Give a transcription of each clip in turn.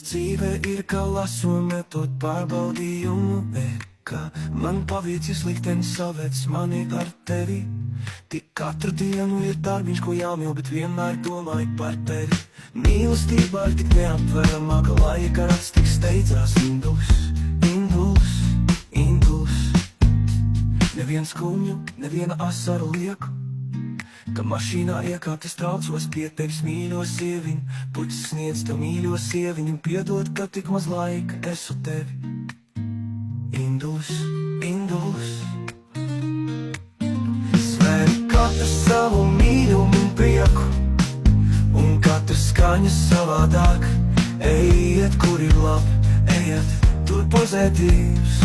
Dzīve ir kā lasu metod pārbaudījumu, ka man pavīcis liktenis savēts mani ar tevi. Tik katru dienu ir darbiņš, ko jāmīl, bet vienmēr domāju par tevi. Mīlestība ir tik neaptverama, ka laika rats tik steidzās. Induls, induls, induls. Neviens skumju, neviena asaru lieku, ka mašīnā iekāptas traucos pie tevis, mīļo sieviņ. Puķis sniedz tev, mīļo sieviņ, un piedod, ka tik maz laika esmu tevi. Induls, induls. Svēri katrs savu mīļumu un prieku, un katrs skaņa savādāk. Ejiet, kur ir labi, ejiet, tur pozitīvs.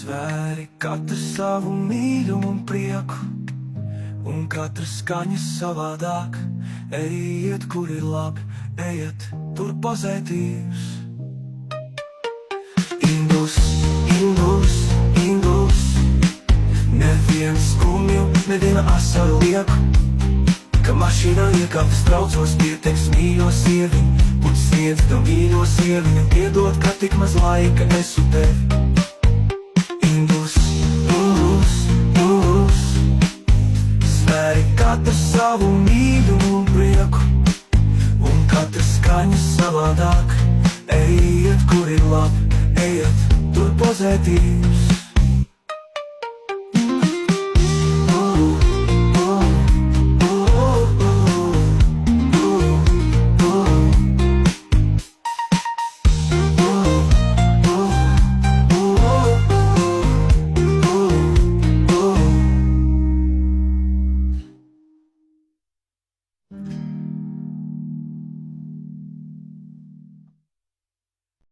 Svēri katrs savu mīļumu un prieku, un katrs skaņa savādāk. Ejiet, kur ir labi, ejiet, tur pozitīvs. Induls, induls, induls. Neviens skumju, neviena asaru lieku, ka mašīnā iekāptas traucos pie tevis, mīļo sieviņ. Puķis sniedz tev, mīļo sieviņ, un piedod, ka tik maz laika esmu tevi. Induls, induls, induls. Svēri katrs savu mīļumu un prieku, un katrs skaņa savādāk. Ejiet, kur ir labi, ejiet, tur pozitīvs.